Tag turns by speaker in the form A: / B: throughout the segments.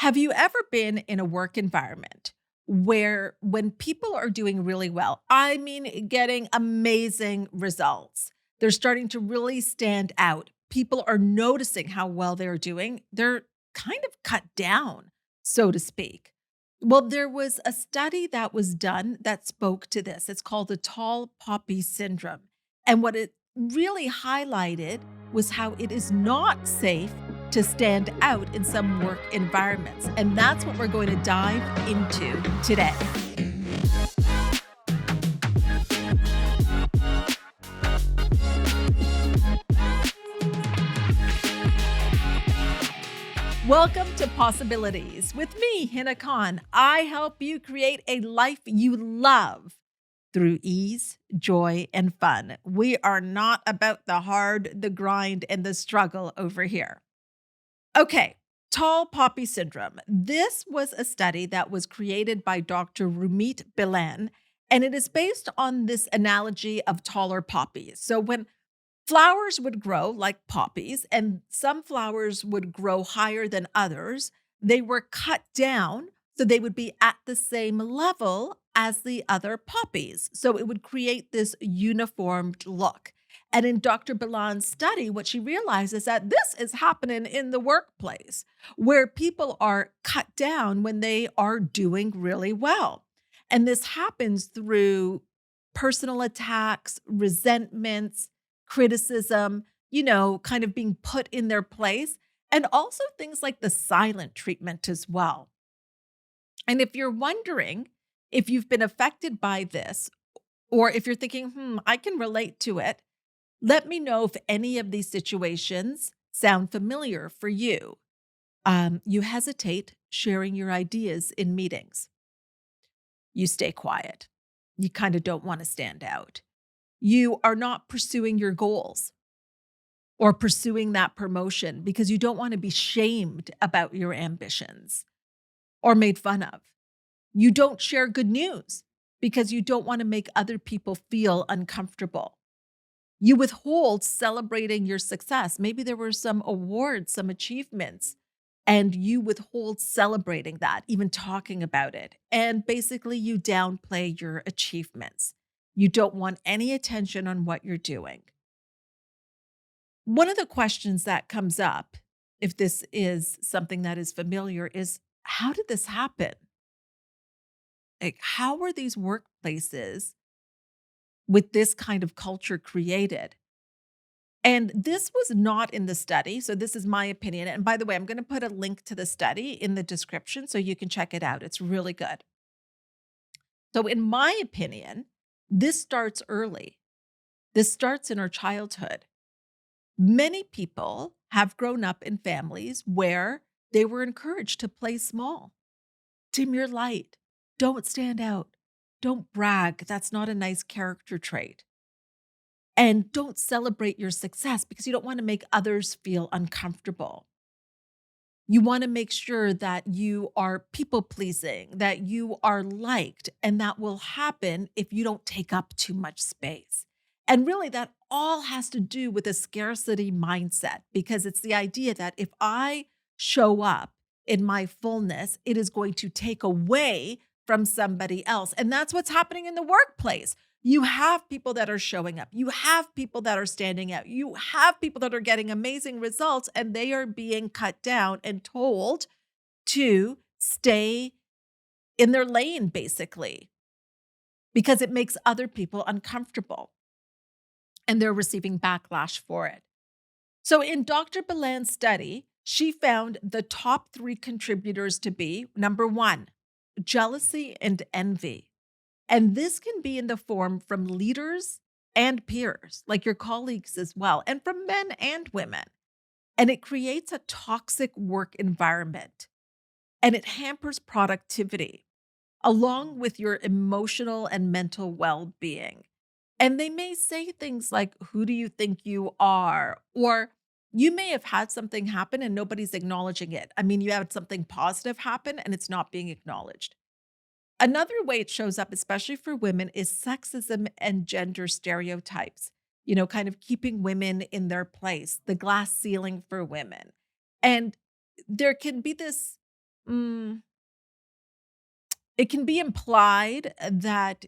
A: Have you ever been in a work environment where when people are doing really well, I mean, getting amazing results, they're starting to really stand out. People are noticing how well they're doing. They're kind of cut down, so to speak. Well, there was a study that was done that spoke to this. It's called the tall poppy syndrome. And what it really highlighted was how it is not safe to stand out in some work environments. And that's what we're going to dive into today. Welcome to Possibilities with me, Hina Khan. I help you create a life you love through ease, joy, and fun. We are not about the hard, the grind, and the struggle over here. Okay, tall poppy syndrome. This was a study that was created by Dr. Rumit Bilan, and it is based on this analogy of taller poppies. So when flowers would grow like poppies, and some flowers would grow higher than others, they were cut down so they would be at the same level as the other poppies. So it would create this uniformed look. And in Dr. Bilan's study, what she realized is that this is happening in the workplace where people are cut down when they are doing really well. And this happens through personal attacks, resentments, criticism, kind of being put in their place, and also things like the silent treatment as well. And if you're wondering if you've been affected by this, or if you're thinking, I can relate to it, let me know if any of these situations sound familiar for you. You hesitate sharing your ideas in meetings. You stay quiet. You kind of don't want to stand out. You are not pursuing your goals or pursuing that promotion because you don't want to be shamed about your ambitions or made fun of. You don't share good news because you don't want to make other people feel uncomfortable. You withhold celebrating your success. Maybe there were some awards, some achievements, and you withhold celebrating that, even talking about it. And basically, you downplay your achievements. You don't want any attention on what you're doing. One of the questions that comes up, if this is something that is familiar, is how did this happen? Like, how were these workplaces with this kind of culture created? And this was not in the study. So, this is my opinion. And by the way, I'm going to put a link to the study in the description so you can check it out. It's really good. So, in my opinion, this starts early. This starts in our childhood. Many people have grown up in families where they were encouraged to play small, dim your light, don't stand out, don't brag. That's not a nice character trait. And don't celebrate your success because you don't want to make others feel uncomfortable. You want to make sure that you are people pleasing, that you are liked, and that will happen if you don't take up too much space. And really, that all has to do with a scarcity mindset because it's the idea that if I show up in my fullness, it is going to take away from somebody else. And that's what's happening in the workplace. You have people that are showing up. You have people that are standing out. You have people that are getting amazing results, and they are being cut down and told to stay in their lane, basically, because it makes other people uncomfortable and they're receiving backlash for it. So, in Dr. Bilan's study, she found the top three contributors to be number one, jealousy and envy. And this can be in the form from leaders and peers, like your colleagues as well, and from men and women. And it creates a toxic work environment and it hampers productivity along with your emotional and mental well being. And they may say things like, who do you think you are? Or you may have had something happen and nobody's acknowledging it. I mean, you had something positive happen and it's not being acknowledged. Another way it shows up, especially for women, is sexism and gender stereotypes, kind of keeping women in their place, the glass ceiling for women. And there can be this Mm, it can be implied that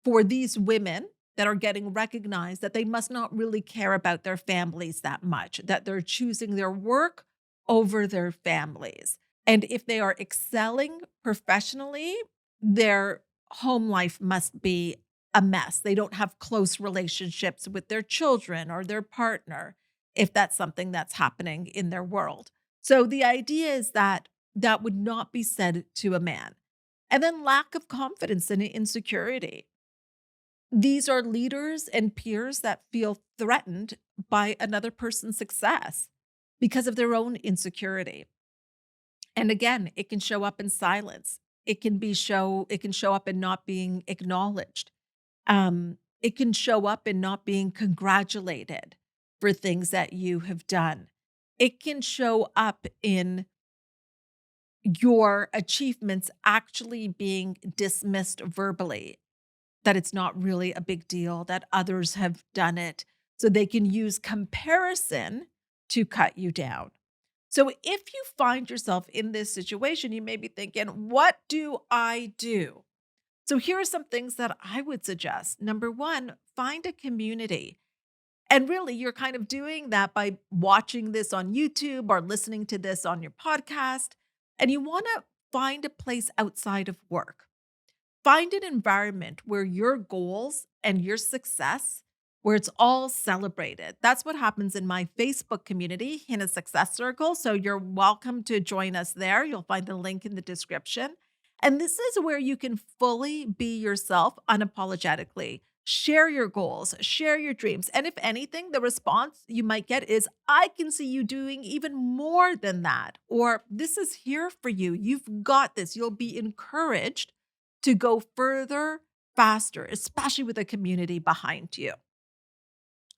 A: for these women that are getting recognized, that they must not really care about their families that much, that they're choosing their work over their families. And if they are excelling professionally, their home life must be a mess. They don't have close relationships with their children or their partner, if that's something that's happening in their world. So the idea is that that would not be said to a man. And then lack of confidence and insecurity. These are leaders and peers that feel threatened by another person's success because of their own insecurity. And again, it can show up in silence. It can show up in not being acknowledged. It can show up in not being congratulated for things that you have done. It can show up in your achievements actually being dismissed verbally, that it's not really a big deal, that others have done it. So they can use comparison to cut you down. So if you find yourself in this situation, you may be thinking, what do I do? So here are some things that I would suggest. Number one, find a community. And really, you're kind of doing that by watching this on YouTube or listening to this on your podcast. And you want to find a place outside of work. Find an environment where your goals and your success, where it's all celebrated. That's what happens in my Facebook community, Hina Success Circle. So you're welcome to join us there. You'll find the link in the description. And this is where you can fully be yourself unapologetically. Share your goals, share your dreams. And if anything, the response you might get is, I can see you doing even more than that. Or this is here for you. You've got this. You'll be encouraged to go further, faster, especially with a community behind you.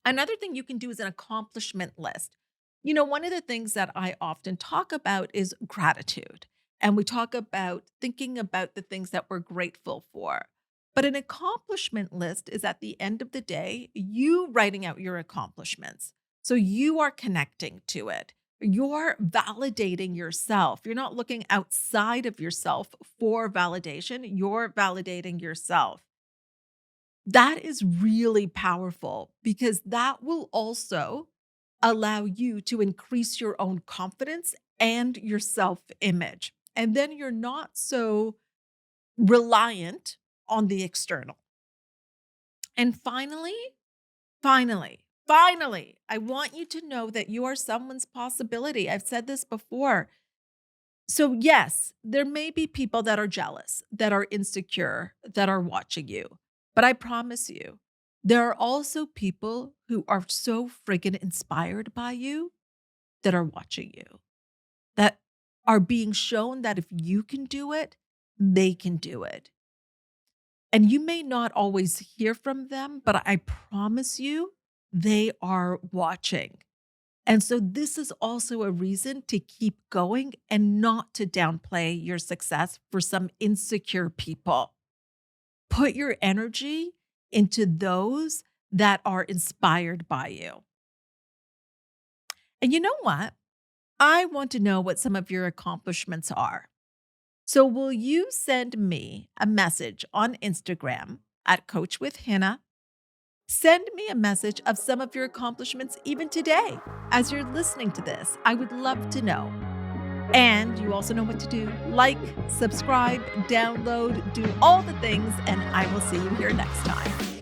A: Another thing you can do is an accomplishment list. One of the things that I often talk about is gratitude. And we talk about thinking about the things that we're grateful for. But an accomplishment list is at the end of the day, you writing out your accomplishments. So you are connecting to it. You're validating yourself. You're not looking outside of yourself for validation. You're validating yourself. That is really powerful because that will also allow you to increase your own confidence and your self image. And then you're not so reliant on the external. And finally, I want you to know that you are someone's possibility. I've said this before. So, yes, there may be people that are jealous, that are insecure, that are watching you. But I promise you, there are also people who are so friggin' inspired by you that are watching you, that are being shown that if you can do it, they can do it. And you may not always hear from them, but I promise you, they are watching. And so this is also a reason to keep going and not to downplay your success for some insecure people. Put your energy into those that are inspired by you. And you know what? I want to know what some of your accomplishments are. So will you send me a message on Instagram at Coach with Hina? Send me a message of some of your accomplishments even today as you're listening to this. I would love to know. And you also know what to do. Like, subscribe, download, do all the things, and I will see you here next time.